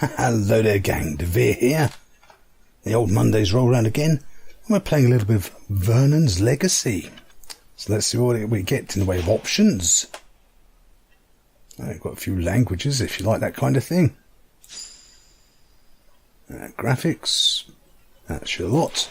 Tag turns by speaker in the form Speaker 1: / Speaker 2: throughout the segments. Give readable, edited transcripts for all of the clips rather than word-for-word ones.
Speaker 1: Hello there, gang. DeVere here. The old Mondays roll around again, and we're playing a little bit of Vernon's Legacy. So let's see what we get in the way of options. I've got a few languages if you like that kind of thing. Graphics, that's your lot.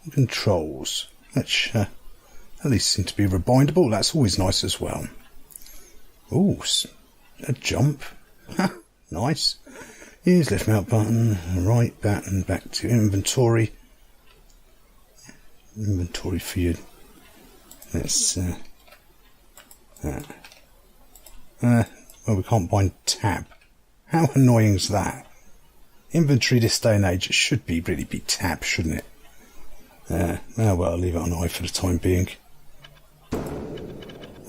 Speaker 1: And controls, which at least seem to be rebindable. That's always nice as well. Ooh, a jump. Nice. Use left mouse button, right button, back to inventory. Inventory for you. Let's well, we can't bind tab. How annoying is that? Inventory this day and age should really be tab, shouldn't it? Oh well, I'll leave it on I for the time being.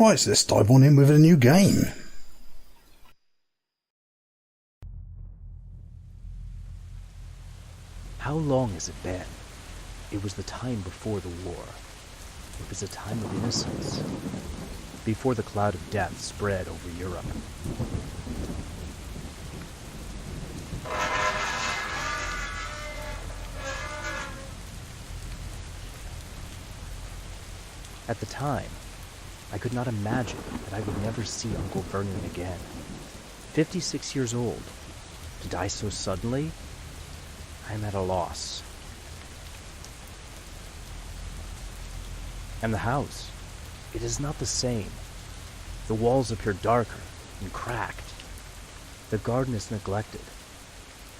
Speaker 1: Right, so let's dive on in with a new game.
Speaker 2: How long has it been? It was the time before the war. It was a time of innocence, before the cloud of death spread over Europe. At the time, I could not imagine that I would never see Uncle Vernon again. 56 years old. To die so suddenly? I am at a loss. And the house, it is not the same. The walls appear darker and cracked. The garden is neglected,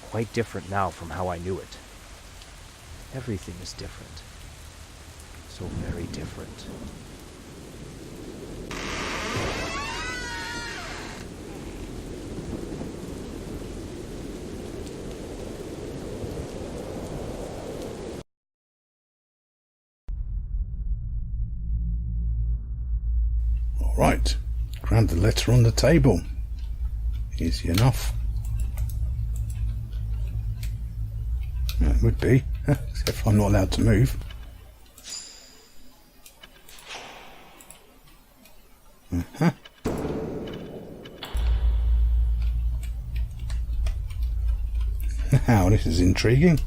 Speaker 2: quite different now from how I knew it. Everything is different, so very different.
Speaker 1: Right, grab the letter on the table. Easy enough. It would be, except if I'm not allowed to move. Now, this is intriguing.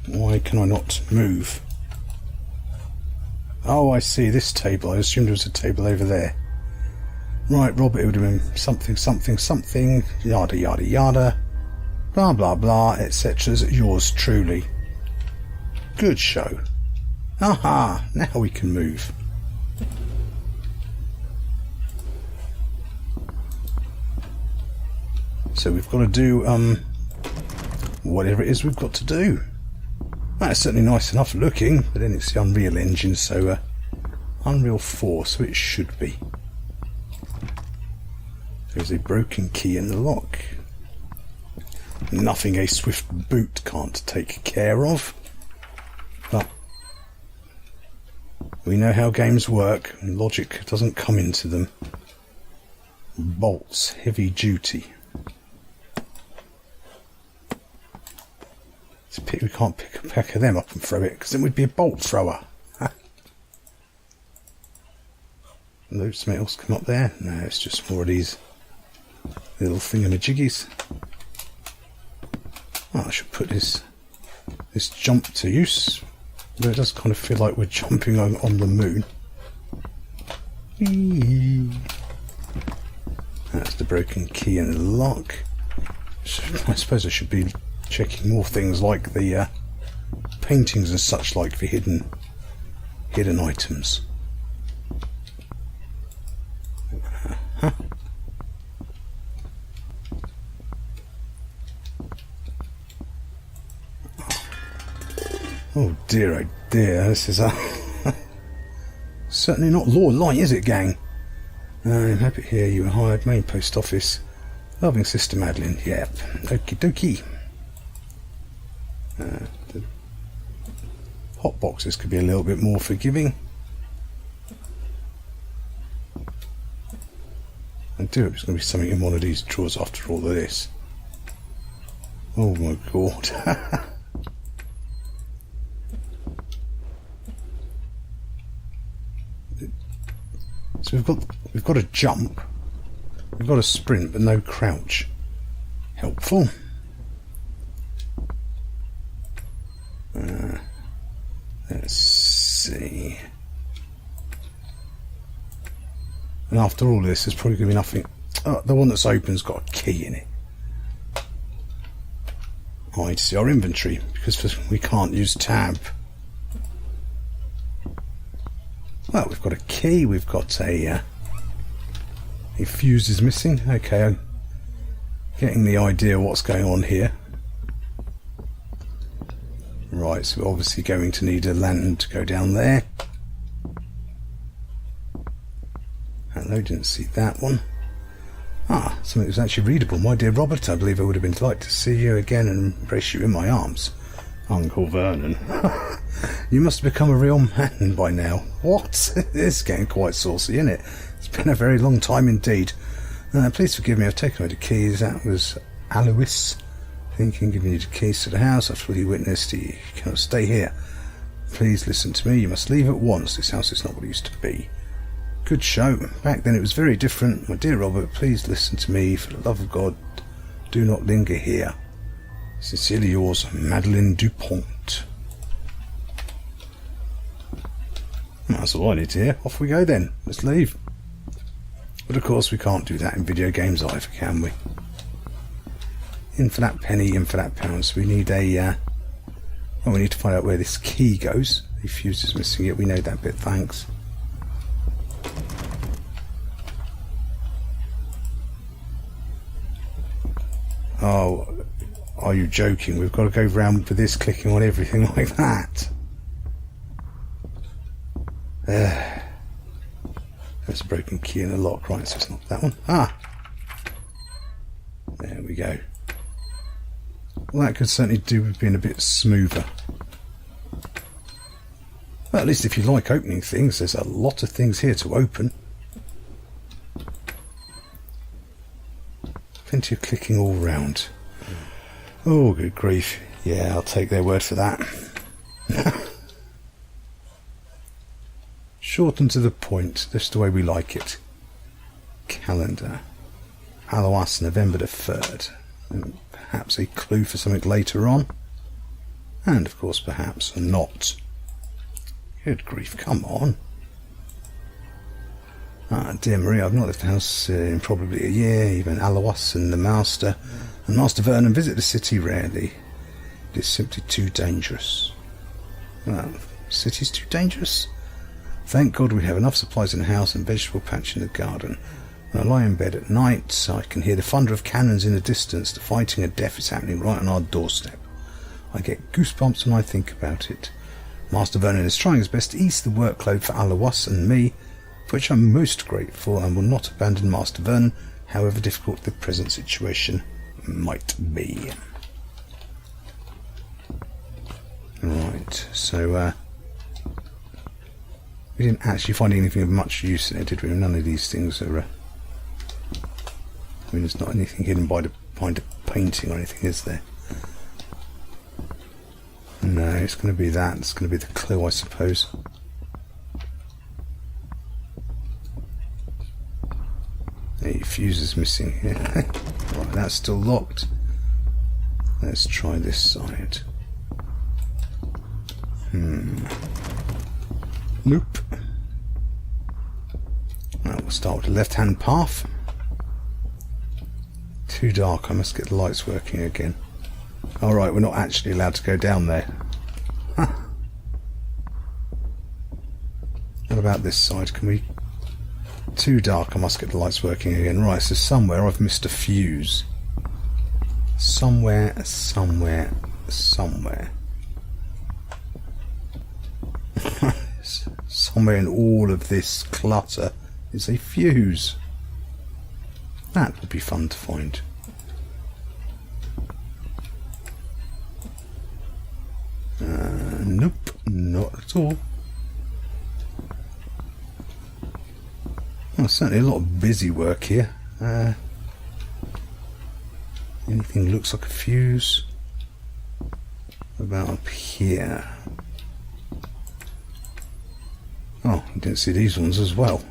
Speaker 1: Why can I not move? Oh, I see, this table. I assumed there was a table over there. Right, Robert, it would have been something, something, something, yada, yada, yada, blah, blah, blah, etc. Yours truly. Good show. Aha, now we can move. So we've got to do, whatever it is we've got to do. That's certainly nice enough looking, but then it's the Unreal Engine, so Unreal 4, so it should be. There's a broken key in the lock. Nothing a swift boot can't take care of. But we know how games work, and logic doesn't come into them. Bolts, heavy duty. We can't pick a pack of them up and throw it, because then we'd be a bolt thrower. Those something else come up there? No, it's just more of these little thingamajiggies. Oh, I should put this jump to use, but it does kind of feel like we're jumping on the moon. That's the broken key in the lock. I suppose I should be checking more things like the paintings and such like for hidden items. Oh dear, this is certainly not law light, is it, gang? I'm happy to hear you were hired. Main post office. Loving Sister Madeline. Yep. Okie dokie. The hot boxes could be a little bit more forgiving. I do hope there's going to be something in one of these drawers after all of this. Oh my god. So we've got a jump. We've got a sprint but no crouch. Helpful. Let's see. And after all this, there's probably going to be nothing. Oh, the one that's open's got a key in it. I need to see our inventory because we can't use tab. Well, we've got a key. We've got a fuse is missing. Okay, I'm getting the idea of what's going on here. Right, so we're obviously going to need a lantern to go down there. Hello, didn't see that one. Ah, something that was actually readable. My dear Robert, I believe I would have been delighted to see you again and embrace you in my arms. Uncle Vernon. You must have become a real man by now. What? It's getting quite saucy, isn't it? It's been a very long time indeed. Please forgive me, I've taken away the keys. That was Alois. Thinking, giving you the keys to the house. I've fully witnessed you cannot stay here. Please listen to me. You must leave at once. This house is not what it used to be. Good show. Back then it was very different. My dear Robert, please listen to me. For the love of God, do not linger here. Sincerely yours, Madeleine Dupont. That's all I need to hear. Off we go then. Let's leave. But of course we can't do that in video games either, can we? In for that penny, in for that pound. So we need a... well, we need to find out where this key goes. The fuse is missing it. We know that bit, thanks. Oh, are you joking? We've got to go round with this clicking on everything like that. There's a broken key in the lock, right, so it's not that one. Ah! There we go. Well, that could certainly do with being a bit smoother. Well, at least if you like opening things, there's a lot of things here to open. Plenty of clicking all round. Oh, good grief. Yeah, I'll take their word for that. Short and to the point, just the way we like it. Calendar. Alois, November the 3rd. And perhaps a clue for something later on. And, of course, perhaps not. Good grief, come on. Ah, dear Maria, I've not left the house in probably a year. Even Alois and the Master and Master Vernon visit the city rarely. It is simply too dangerous. Well, city's too dangerous? Thank God we have enough supplies in the house and vegetable patch in the garden. When I lie in bed at night, I can hear the thunder of cannons in the distance. The fighting and death is happening right on our doorstep. I get goosebumps when I think about it. Master Vernon is trying his best to ease the workload for Alois and me, for which I'm most grateful, and will not abandon Master Vernon, however difficult the present situation might be. Right, so we didn't actually find anything of much use in it, did we? None of these things are... I mean, there's not anything hidden behind a painting or anything, is there? No, it's going to be that. It's going to be the clue, I suppose. The fuse is missing here. Right, that's still locked. Let's try this side. Nope. Well, we'll start with the left-hand path. Too dark, I must get the lights working again. Alright, we're not actually allowed to go down there. Huh. What about this side? Can we... Too dark, I must get the lights working again. Right, so somewhere I've missed a fuse. Somewhere. Somewhere in all of this clutter is a fuse. That would be fun to find. Nope, not at all. Well, certainly a lot of busy work here. Anything looks like a fuse? What about up here? Oh, I didn't see these ones as well.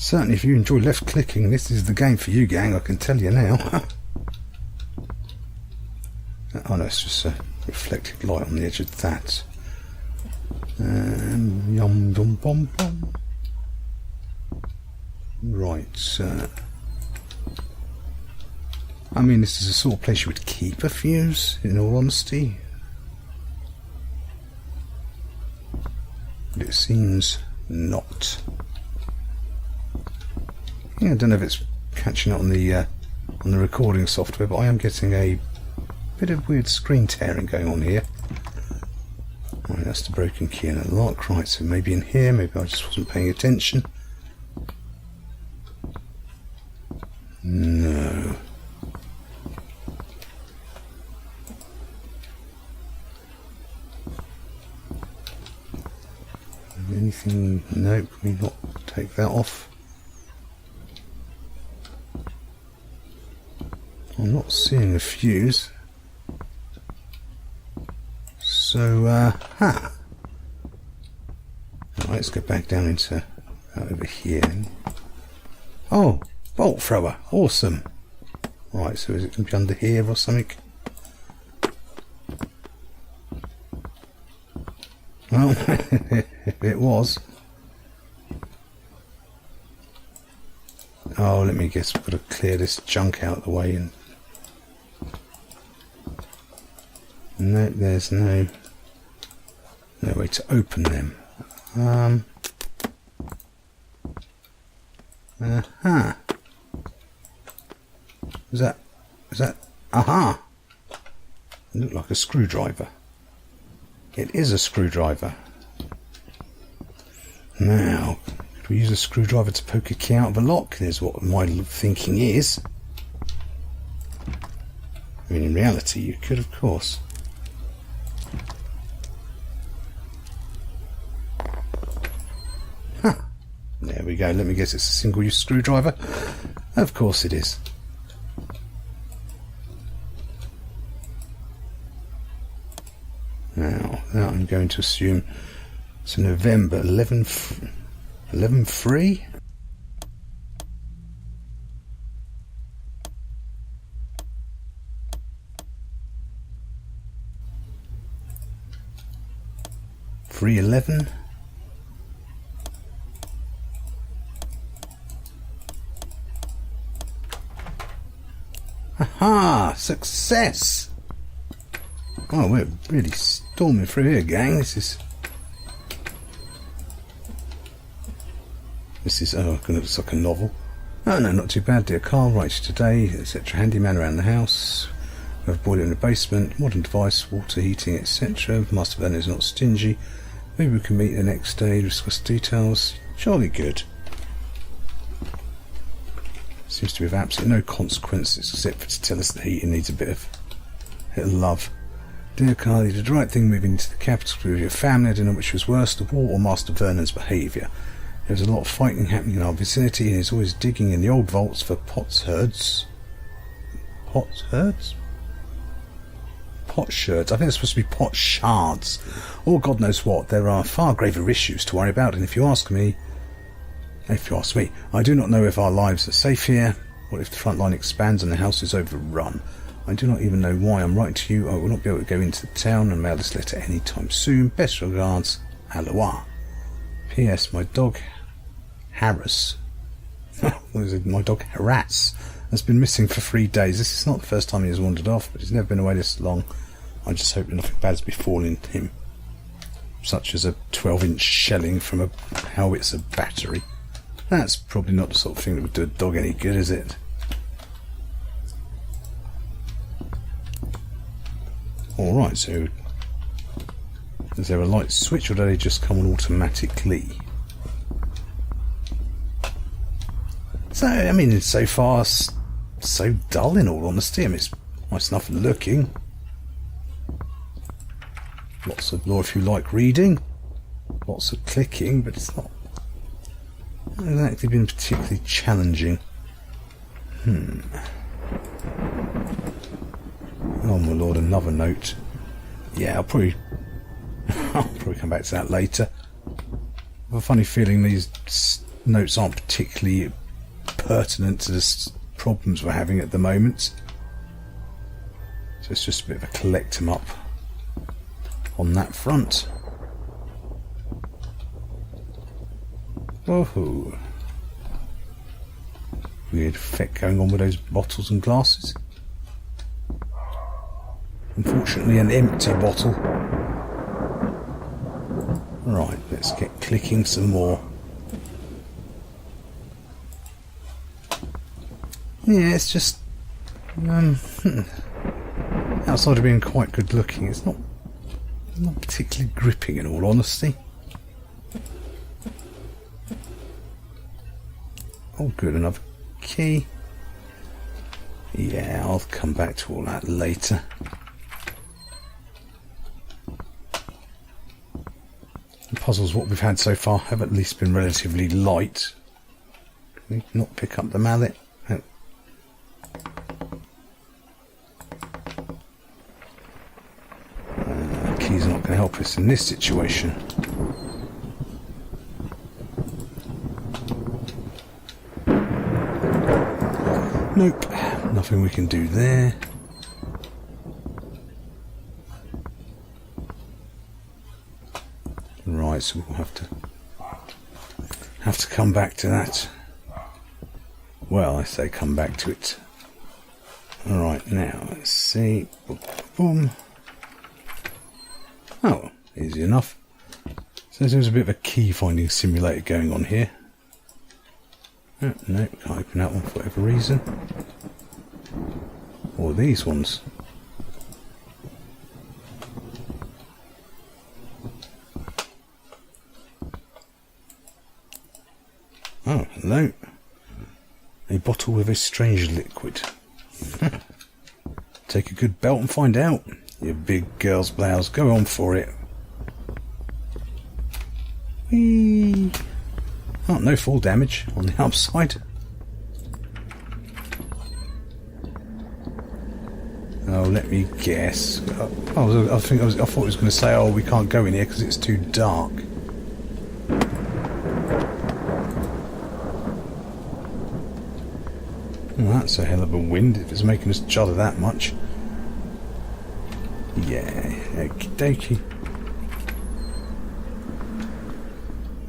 Speaker 1: Certainly if you enjoy left clicking, this is the game for you, gang, I can tell you now. Oh no, it's just a reflected light on the edge of that. Yum dum bum bum. Right, I mean, this is the sort of place you would keep a fuse, in all honesty. But it seems not. Yeah, I don't know if it's catching up on the recording software, but I am getting a bit of weird screen tearing going on here. Right, that's the broken key and a lock. Right, so maybe in here, maybe I just wasn't paying attention. No. Anything? No, can we not take that off? I'm not seeing a fuse. So, Right, let's go back down into over here. Oh, bolt thrower, awesome. Right, so is it going to be under here or something? Well, it was. Oh, let me guess, we've got to clear this junk out of the way. And no, there's no way to open them. Is that aha? It looked like a screwdriver. It is a screwdriver. Now, could we use a screwdriver to poke a key out of a lock? There's what my thinking is. I mean, in reality, you could, of course. Huh. There we go. Let me guess it's a single-use screwdriver. Of course it is. Now, I'm going to assume it's November 11/3. .311. Aha! Success! Oh, we're really storming through here, gang. This is oh, it looks like a novel. Oh no, not too bad, dear Carl. Writes today, etc. Handyman around the house. We have a boiler in the basement. Modern device, water heating, etc. Master Vernons is not stingy. Maybe we can meet the next day, discuss details. Jolly good. Seems to be of absolutely no consequences except for to tell us the heating needs a bit of love. Dear Carl, you did the right thing moving into the capital with your family. I don't know which was worse, the war or Master Vernon's behaviour. There's a lot of fighting happening in our vicinity, and he's always digging in the old vaults for potsherds. Potsherds? Potsherds. I think it's supposed to be potshards. Or God knows what. There are far graver issues to worry about, and if you ask me, I do not know if our lives are safe here. What if the front line expands and the house is overrun? I do not even know why I'm writing to you. I will not be able to go into the town and mail this letter anytime soon. Best regards, Aloha. P.S. My dog, Harris, my dog, Harass, has been missing for 3 days. This is not the first time he has wandered off, but he's never been away this long. I just hope nothing bad's befallen him, such as a 12-inch shelling from a howitzer battery. That's probably not the sort of thing that would do a dog any good, is it? Alright, so is there a light switch or do they just come on automatically? So, I mean, it's so far so dull in all honesty. I mean, it's nice enough looking. Lots of lore if you like reading. Lots of clicking, but it's not exactly been particularly challenging. Oh my lord, another note. Yeah, I'll probably come back to that later. I have a funny feeling these notes aren't particularly pertinent to the problems we're having at the moment. So it's just a bit of a collect 'em up on that front. Oh, weird effect going on with those bottles and glasses. Unfortunately, an empty bottle. Right, let's get clicking some more. Yeah, it's just outside of being quite good looking, it's not particularly gripping in all honesty. Oh good, another key. Yeah, I'll come back to all that later. The puzzles what we've had so far have at least been relatively light. Can we not pick up the mallet? No. Key's not going to help us in this situation. Nope, nothing we can do there. Right, so we'll have to come back to that. Well, I say come back to it. Alright, now let's see. Boom, boom. Oh, easy enough. So there's a bit of a key finding simulator going on here. Oh, no, can't open that one for whatever reason. Or these ones. Oh, hello. A bottle with a strange liquid. Take a good belt and find out. You big girl's blouse, go on for it. Whee! Oh, no fall damage on the upside. Oh, let me guess. I thought it was going to say, oh, we can't go in here because it's too dark. Well, that's a hell of a wind if it's making us judder that much. Yeah, okie dokie.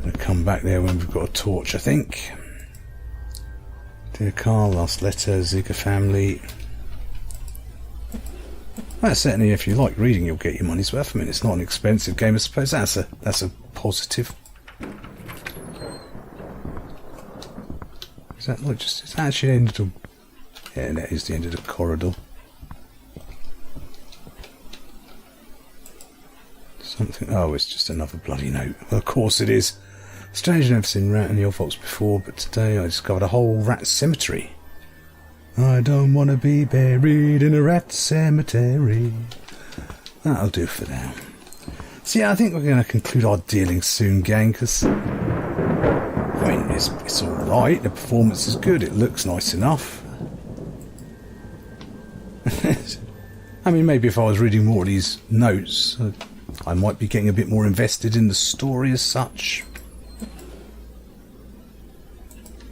Speaker 1: I'll come back there when we've got a torch, I think. Dear Carl, last letter, Zigger family. Well, certainly if you like reading you'll get your money's worth. I mean, it's not an expensive game, I suppose. That's a positive. Is that like just, is that actually the end of the, yeah, that is the end of the corridor. Something, oh, it's just another bloody note. Well, of course it is. Strange, I've never seen rat in your vaults before, but today I discovered a whole rat cemetery. I don't want to be buried in a rat cemetery. That'll do for now. So yeah, I think we're going to conclude our dealing soon, gang, because I mean, it's alright, the performance is good, it looks nice enough. I mean, maybe if I was reading more of these notes, I might be getting a bit more invested in the story as such. Can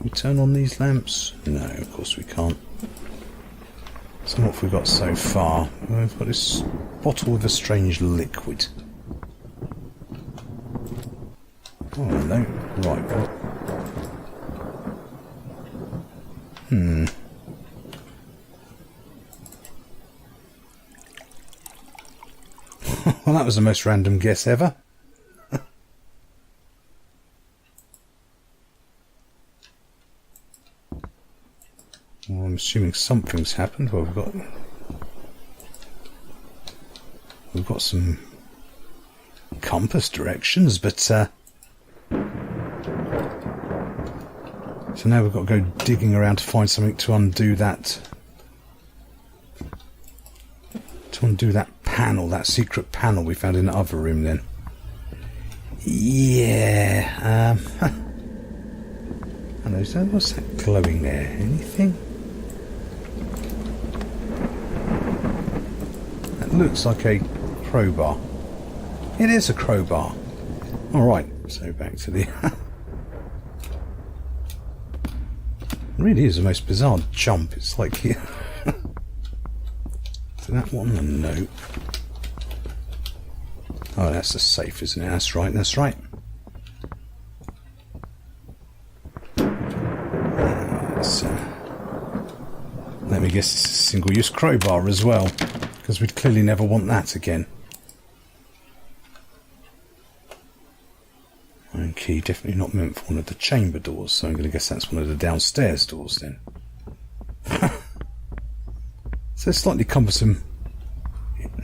Speaker 1: we turn on these lamps? No, of course we can't. So what have we got so far? We've got this bottle with a strange liquid. Oh, no. Right, what? Well, that was the most random guess ever. Well, I'm assuming something's happened. Well, we've got some compass directions, but so now we've got to go digging around to find something to undo that. To undo that panel, that secret panel we found in the other room. Then, yeah. Hello, so what's that glowing there? Anything? That looks like a crowbar. It is a crowbar. All right. So back to the really is the most bizarre jump. It's like here. So that one, and no. Oh, that's a safe, isn't it? That's right, that's right. Let me guess, it's a single-use crowbar as well, because we'd clearly never want that again. Iron key, definitely not meant for one of the chamber doors, so I'm going to guess that's one of the downstairs doors then. So it's slightly cumbersome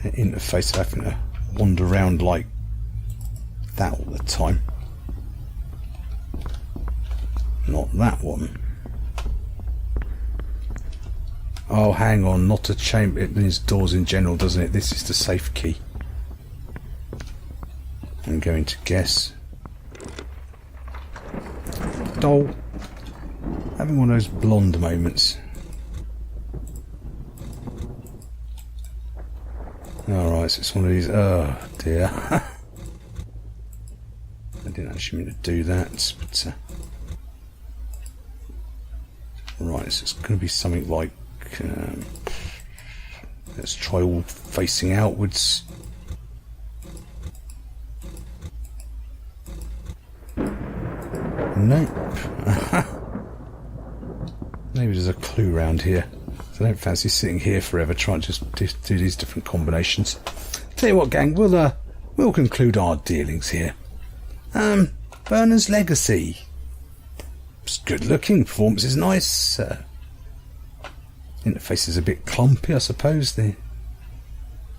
Speaker 1: interface of having to wander around like that all the time. Not that one. Oh, hang on, not a chamber. It means doors in general, doesn't it? This is the safe key. I'm going to guess. Doll. Having one of those blonde moments. Alright, so it's one of these. Oh, dear. I didn't actually mean to do that, but. Right, so it's going to be something like. Let's try all facing outwards. Nope. Maybe there's a clue around here. So I don't fancy sitting here forever trying to just do these different combinations. Tell you what, gang, we'll conclude our dealings here. Vernons Legacy. It's good looking. Performance is nice. Interface is a bit clumpy, I suppose. There's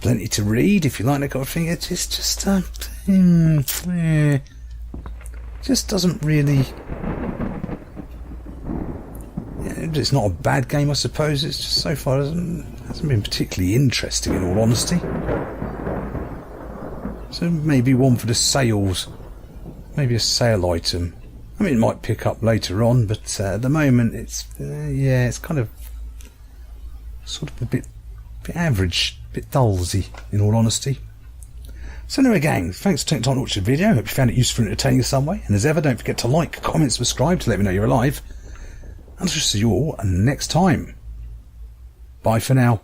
Speaker 1: plenty to read if you like that kind of thing. It's just just doesn't really. It's not a bad game, I suppose. It's just so far hasn't been particularly interesting, in all honesty. So maybe one for the sales, maybe a sale item. I mean, it might pick up later on, but at the moment, it's it's kind of. Sort of a bit average, a bit dullsy, in all honesty. So anyway, gang, thanks for taking time to watch the video. I hope you found it useful and entertaining in some way. And as ever, don't forget to like, comment, subscribe to let me know you're alive. And I'll just see you all next time. Bye for now.